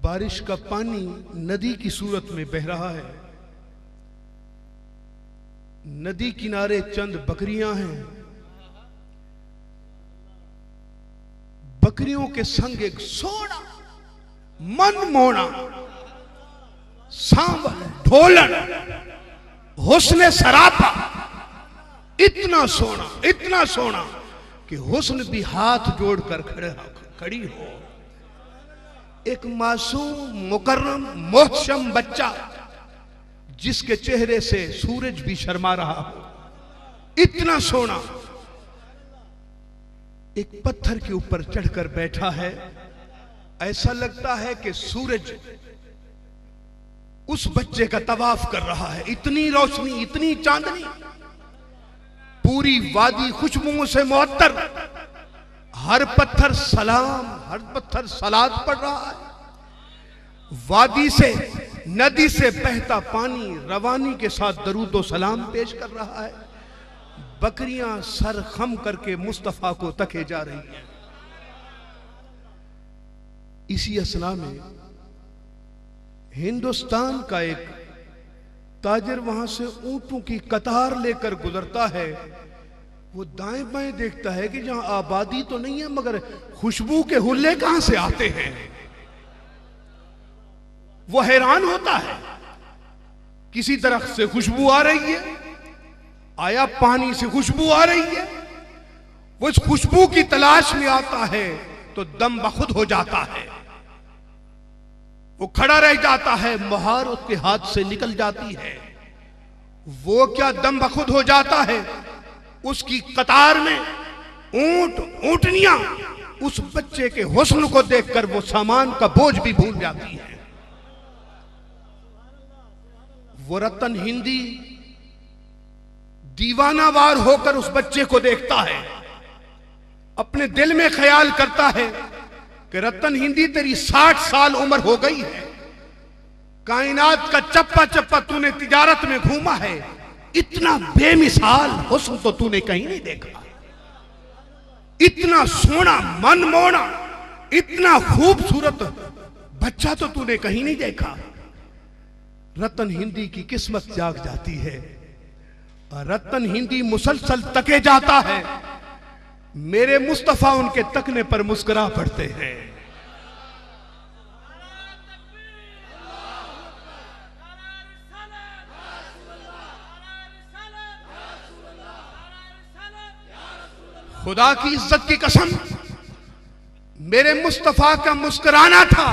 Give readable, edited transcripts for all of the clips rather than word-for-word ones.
बारिश का पानी नदी की सूरत में बह रहा है। नदी किनारे चंद बकरियां हैं। बकरियों के संग एक सोना मनमोहना सांवल ढोलन हुस्न सरापा, इतना सोना कि हुस्न भी हाथ जोड़कर खड़ी हो। एक मासूम मुकर्रम मोहशम बच्चा जिसके चेहरे से सूरज भी शर्मा रहा हो, इतना सोना एक पत्थर के ऊपर चढ़कर बैठा है। ऐसा लगता है कि सूरज उस बच्चे का तवाफ कर रहा है। इतनी रोशनी, इतनी चांदनी, पूरी वादी खुशबुओं से मुअत्तर, हर पत्थर सलाम, हर पत्थर सलात पढ़ रहा है। वादी से, नदी से बहता पानी रवानी के साथ दरूद सलाम पेश कर रहा है। बकरियां सर खम करके मुस्तफा को तके जा रही हैं। इसी असना में हिंदुस्तान का एक ताजिर वहां से ऊंटों की कतार लेकर गुजरता है। वो दाएं बाएं देखता है कि जहां आबादी तो नहीं है, मगर खुशबू के हुल्ले कहां से आते हैं। वो हैरान होता है, किसी दरख्त से खुशबू आ रही है, आया पानी से खुशबू आ रही है। वो इस खुशबू की तलाश में आता है तो दम बखुद हो जाता है। वो खड़ा रह जाता है, मुहार उसके हाथ से निकल जाती है। वो क्या दम बखुद हो जाता है, उसकी कतार में ऊंटनियां उस बच्चे के हुस्न को देखकर वो सामान का बोझ भी भूल जाती है। वो रतन हिंदी दीवानावार होकर उस बच्चे को देखता है। अपने दिल में ख्याल करता है कि रतन हिंदी तेरी 60 साल उम्र हो गई है, कायनात का चप्पा चप्पा तूने तिजारत में घूमा है, इतना बेमिसाल हुस्न तो तूने कहीं नहीं देखा। इतना सोना मनमोहना, इतना खूबसूरत बच्चा तो तूने कहीं नहीं देखा। रतन हिंदी की किस्मत जाग जाती है। रतन हिंदी मुसलसल तके जाता है। मेरे मुस्तफा उनके तकने पर मुस्कुरा पड़ते हैं। खुदा की इज्जत की कसम, मेरे मुस्तफा का मुस्कुराना था।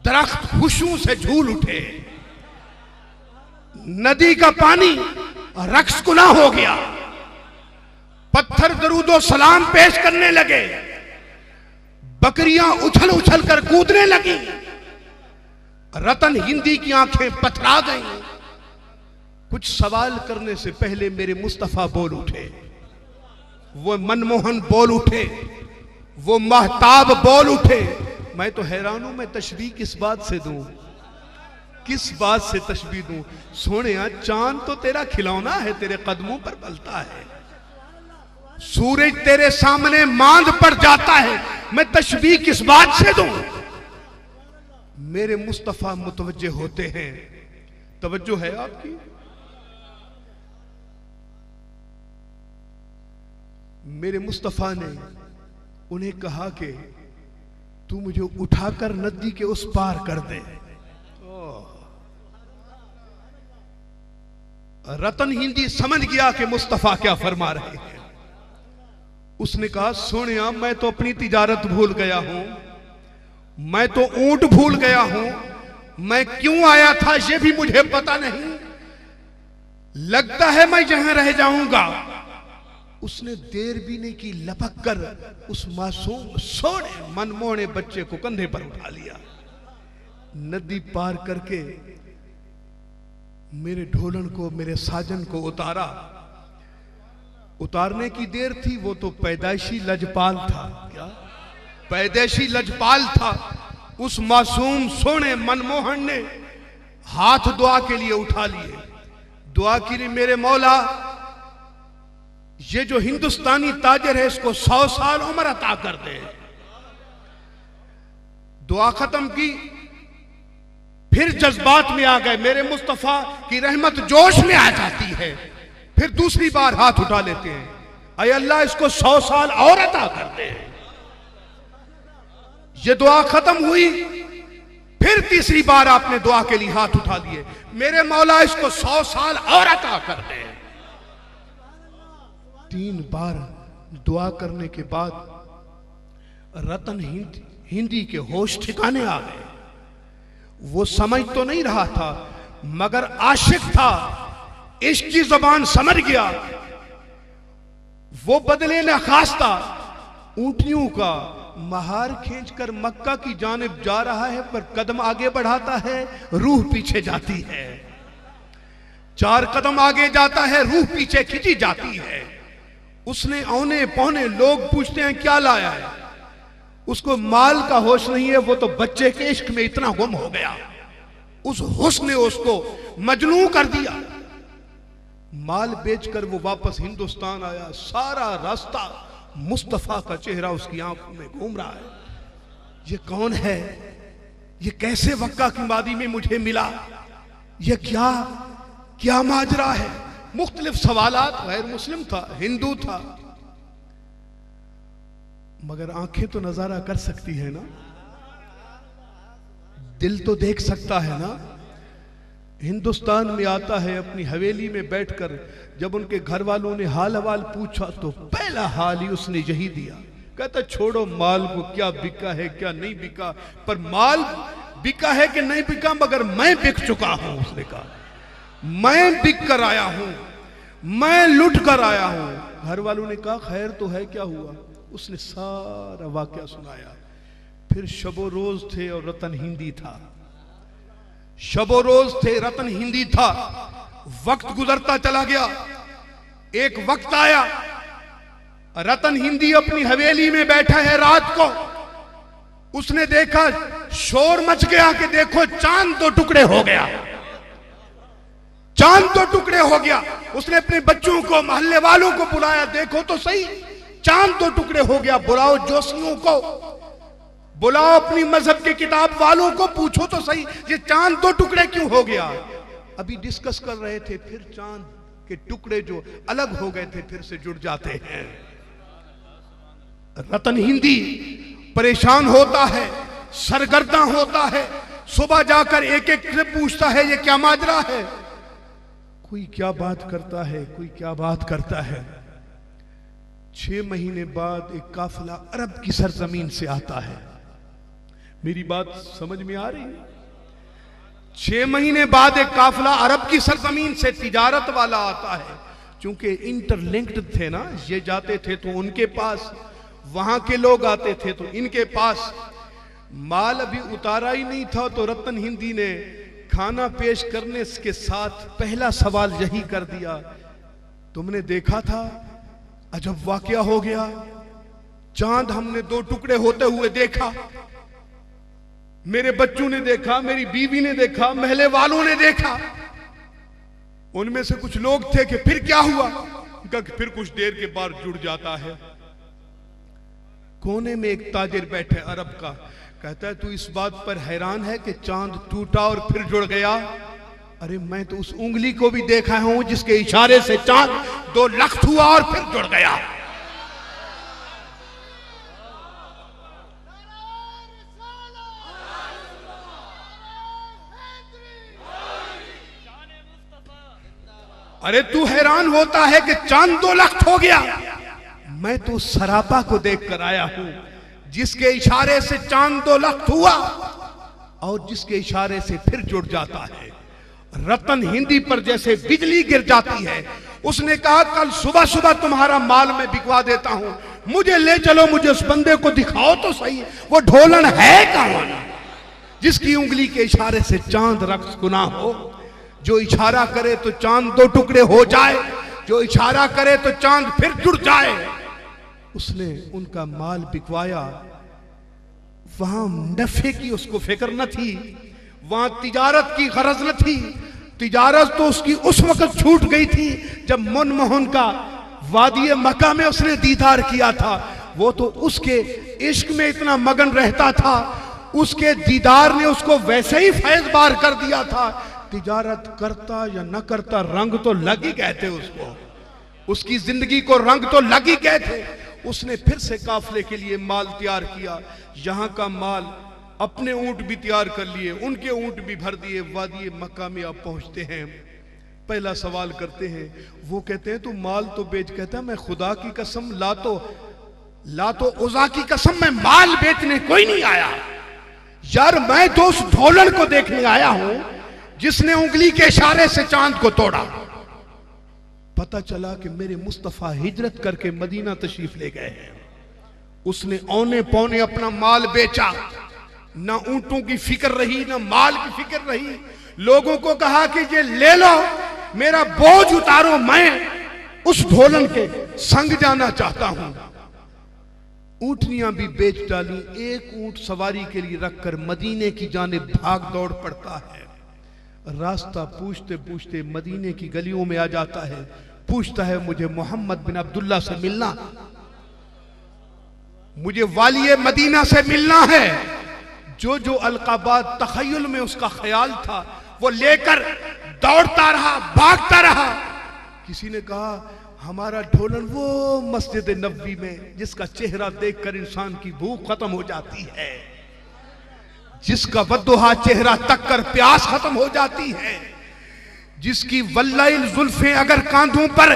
दरख्त खुशियों से झूल उठे, नदी का पानी रक्स गुना हो गया, पत्थर दरूदो सलाम पेश करने लगे, बकरियां उछल उछल कर कूदने लगी। रतन हिंदी की आंखें पथरा गईं। कुछ सवाल करने से पहले मेरे मुस्तफा बोल उठे। वो मनमोहन बोल उठे, वो महताब बोल उठे। मैं तो हैरान हूं, मैं तशबीह किस बात से दूं, किस बात से तशबीह दूं। सोने चांद तो तेरा खिलौना है, तेरे कदमों पर पलता है। सूरज तेरे सामने मांद पड़ जाता है, मैं तशबीह किस बात से दूं। मेरे मुस्तफा मुतवज्जे होते हैं। तवज्जो है आपकी? मेरे मुस्तफा ने उन्हें कहा कि तू मुझे उठाकर नदी के उस पार कर दे। रतन हिंदी समझ गया कि मुस्तफा क्या फरमा रहे हैं। उसने कहा, सोनिया मैं तो अपनी तिजारत भूल गया हूं, मैं तो ऊंट भूल गया हूं, मैं क्यों आया था ये भी मुझे पता नहीं, लगता है मैं यहां रह जाऊंगा। उसने देर भी नहीं की, लपक कर उस मासूम सोने मनमोहने बच्चे को कंधे पर उठा लिया। नदी पार करके मेरे ढोलन को, मेरे साजन को उतारा। उतारने की देर थी, वो तो पैदाइशी लजपाल था। क्या पैदाइशी लजपाल था। उस मासूम सोने मनमोहन ने हाथ दुआ के लिए उठा लिए। दुआ की रे मेरे मौला, ये जो हिंदुस्तानी ताजर है इसको 100 साल उम्र अता कर दे। दुआ खत्म की, फिर जज्बात में आ गए, मेरे मुस्तफा की रहमत जोश में आ जाती है, फिर दूसरी बार हाथ उठा लेते हैं, अय अल्लाह इसको 100 साल और अता कर दे। ये दुआ खत्म हुई, फिर तीसरी बार आपने दुआ के लिए हाथ उठा लिए, मेरे मौला इसको 100 साल और अता कर दे। 3 बार दुआ करने के बाद रतन हिंदी के होश ठिकाने आ गए। वो समझ तो नहीं रहा था, मगर आशिक था, इश्क की जबान समझ गया। वो बदले न खास्ता ऊंटियों का महार खींचकर मक्का की जानिब जा रहा है, पर कदम आगे बढ़ाता है, रूह पीछे जाती है। 4 कदम आगे जाता है, रूह पीछे खींची जाती है। उसने औने पौने लोग पूछते हैं क्या लाया है, उसको माल का होश नहीं है, वो तो बच्चे के इश्क में इतना गुम हो गया, उस हुस्न ने उसको मजनू कर दिया। माल बेचकर वो वापस हिंदुस्तान आया, सारा रास्ता मुस्तफा का चेहरा उसकी आंखों में घूम रहा है। ये कौन है, ये कैसे मक्का की वादी में मुझे मिला, ये क्या क्या माजरा है। मुख्तलिफ सवालात, गैर मुस्लिम था, हिंदू था, मगर आंखें तो नजारा कर सकती है ना, दिल तो देख सकता है ना। हिंदुस्तान में आता है, अपनी हवेली में बैठकर जब उनके घर वालों ने हाल हवाल पूछा तो पहला हाल ही उसने यही दिया, कहता छोड़ो माल को, क्या बिका है क्या नहीं बिका, पर माल बिका है कि नहीं बिका, मगर मैं बिक चुका हूं। उसने कहा मैं बिक कर आया हूं, मैं लुट कर आया हूं। घर वालों ने कहा खैर तो है, क्या हुआ। उसने सारा वाकया सुनाया। फिर शबो रोज थे और रतन हिंदी था, शबो रोज थे, रतन हिंदी था। वक्त गुजरता चला गया, एक वक्त आया, रतन हिंदी अपनी हवेली में बैठा है रात को, उसने देखा, शोर मच गया कि देखो चांद 2 टुकड़े हो गया, चांद 2 टुकड़े हो गया। उसने अपने बच्चों को, मोहल्ले वालों को बुलाया, देखो तो सही चांद 2 टुकड़े हो गया, बुलाओ जोशियों को, बुलाओ अपनी मजहब के किताब वालों को, पूछो तो सही ये चांद 2 टुकड़े क्यों हो गया। अभी डिस्कस कर रहे थे, फिर चांद के टुकड़े जो अलग हो गए थे फिर से जुड़ जाते हैं। रतन हिंदी परेशान होता है, सरगर्दा होता है, सुबह जाकर एक एक से पूछता है ये क्या माजरा है। कोई क्या बात करता है, कोई क्या बात करता है। 6 महीने बाद एक काफिला अरब की सरजमीन से आता है। मेरी बात समझ में आ रही है? 6 महीने बाद एक काफिला अरब की सरजमीन से तिजारत वाला आता है। चूंकि इंटरलिंक्ड थे ना, ये जाते थे तो उनके पास, वहां के लोग आते थे तो इनके पास। माल अभी उतारा ही नहीं था तो रतन हिंदी ने खाना पेश करने के साथ पहला सवाल यही कर दिया, तुमने देखा था, अजब वाकया हो गया, चांद हमने 2 टुकड़े होते हुए देखा, मेरे बच्चों ने देखा, मेरी बीवी ने देखा, महले वालों ने देखा। उनमें से कुछ लोग थे कि फिर क्या हुआ, कि फिर कुछ देर के बाद जुड़ जाता है। कोने में एक ताजिर बैठे अरब का, कहता है तू इस बात पर हैरान है कि चांद टूटा और फिर जुड़ गया। अरे मैं तो उस उंगली को भी देखा हूं जिसके इशारे से चांद 2 लख्त हुआ और फिर जुड़ गया। अरे तू हैरान होता है कि चांद 2 लख्त हो गया, मैं तो सरापा को देख कर आया हूं जिसके इशारे से चांद 2 लख्त हुआ और जिसके इशारे से फिर जुड़ जाता है। रतन हिंदी पर जैसे बिजली गिर जाती है। उसने कहा कल सुबह सुबह तुम्हारा माल मैं बिकवा देता हूं, मुझे ले चलो, मुझे उस बंदे को दिखाओ तो सही, वो ढोलन है कौन जिसकी उंगली के इशारे से चांद रक्स गुना हो। जो इशारा करे तो चांद 2 टुकड़े हो जाए, जो इशारा करे तो चांद फिर जुड़ जाए। उसने उनका माल बिकवाया। वहां नफे की उसको फिक्र न थी, वहां तिजारत की गरज न थी। तिजारत तो उसकी उस वक्त छूट गई थी जब मनमोहन का वादी मक्का में उसने दीदार किया था। वो तो उसके इश्क में इतना मगन रहता था, उसके दीदार ने उसको वैसे ही फैज़बार कर दिया था। तिजारत करता या न करता रंग तो लग ही गए थे उसको, उसकी जिंदगी को रंग तो लग ही गए थे। उसने फिर से काफले के लिए माल तैयार किया। यहां का माल, अपने ऊंट भी तैयार कर लिए, उनके ऊंट भी भर दिए। वादी मक्का में आप पहुंचते हैं, पहला सवाल करते हैं। वो कहते हैं तू माल तो बेच। कहता है मैं खुदा की कसम, ला तो उज़ा की कसम, मैं माल बेचने कोई नहीं आया यार, मैं तो उस ढोलन को देखने आया हूं जिसने उंगली के इशारे से चांद को तोड़ा। पता चला कि मेरे मुस्तफा हिजरत करके मदीना तशरीफ ले गए हैं। उसने औने पौने अपना माल बेचा, ना ऊंटों की फिक्र रही, ना माल की फिक्र रही। लोगों को कहा कि ये ले लो, मेरा बोझ उतारो, मैं उस ढोलन के संग जाना चाहता हूं। ऊंटनियां भी बेच डाली। एक ऊंट सवारी के लिए रखकर मदीने की जानिब भाग दौड़ पड़ता है। रास्ता पूछते पूछते मदीने की गलियों में आ जाता है। पूछता है मुझे मोहम्मद बिन अब्दुल्ला से मिलना, मुझे वाली मदीना से मिलना है। जो जो अलकाबात तखय्युल में उसका ख्याल था वो लेकर दौड़ता रहा, भागता रहा। किसी ने कहा हमारा ढोलन वो मस्जिद नबवी में जिसका चेहरा देखकर इंसान की भूख खत्म हो जाती है, जिसका बद्दुहा चेहरा तक कर प्यास खत्म हो जाती है, जिसकी वल्लाइल जुल्फें अगर कांधों पर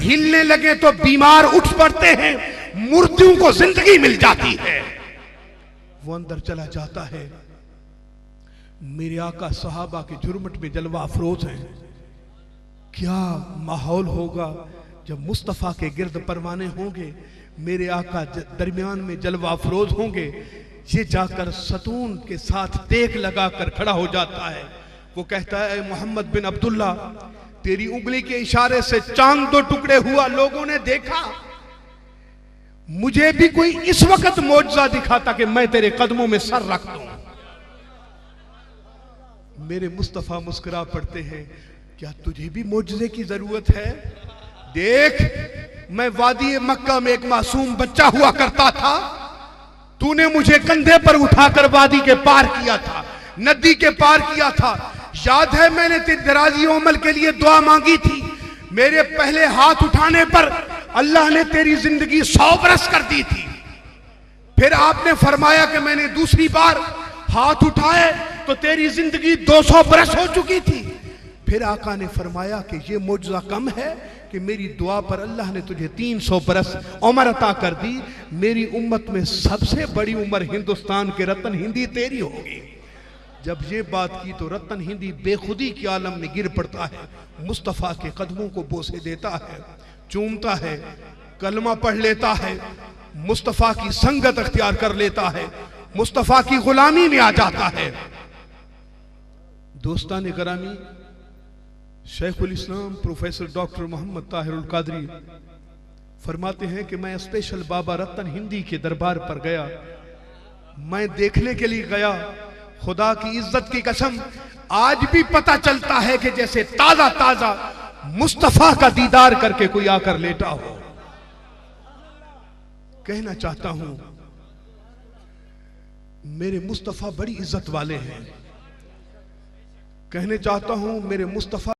हिलने लगे तो बीमार उठ पड़ते हैं, मुर्दों को जिंदगी मिल जाती है। वो अंदर चला जाता है। मेरे आका सहाबा के झुरमुट में जलवा अफरोज हैं। क्या माहौल होगा जब मुस्तफा के गिर्द परवाने होंगे, मेरे आका दरमियान में जलवा अफरोज होंगे। ये जाकर सतून के साथ टेक लगाकर खड़ा हो जाता है। वो कहता है मोहम्मद बिन अब्दुल्ला, तेरी उंगली के इशारे से चांद दो टुकड़े हुआ, लोगों ने देखा। मुझे भी कोई इस वक्त मौजज़ा दिखाता कि मैं तेरे कदमों में सर रख दूं। मेरे मुस्तफा मुस्कुरा पड़ते हैं, क्या तुझे भी मौजज़े की जरूरत है? देख, मैं वादी मक्का में एक मासूम बच्चा हुआ करता था, तूने मुझे कंधे पर उठाकर वादी के पार किया था, नदी के पार किया था। याद है मैंने तेरी दराजी उम्र के लिए दुआ मांगी थी। मेरे पहले हाथ उठाने पर अल्लाह ने तेरी जिंदगी 100 बरस कर दी थी। फिर आपने फरमाया कि मैंने दूसरी बार हाथ उठाए तो तेरी जिंदगी 200 बरस हो चुकी थी। फिर आका ने फरमाया कि ये मौजज़ा कम है कि मेरी दुआ पर अल्लाह ने तुझे 300 बरस उम्र अता कर दी। मेरी उम्मत में सबसे बड़ी उम्र हिंदुस्तान के रतन हिंदी तेरी होगी। जब ये बात की तो रतन हिंदी बेखुदी के आलम में गिर पड़ता है, मुस्तफ़ा के कदमों को बोसे देता है, चूमता है, कलमा पढ़ लेता है, मुस्तफ़ा की संगत अख्तियार कर लेता है, मुस्तफ़ा की गुलामी में आ जाता है। दोस्तान गिरामी, शेखुल इस्लाम प्रोफेसर डॉक्टर मोहम्मद ताहिरुल कादरी फरमाते हैं कि मैं स्पेशल बाबा रतन हिंदी के दरबार पर गया। मैं देखने के लिए गया, खुदा की इज्जत की कसम आज भी पता चलता है कि जैसे ताजा ताजा मुस्तफा का दीदार करके कोई आकर लेटा हो। कहना चाहता हूं मेरे मुस्तफा बड़ी इज्जत वाले हैं। कहने चाहता हूं मेरे मुस्तफा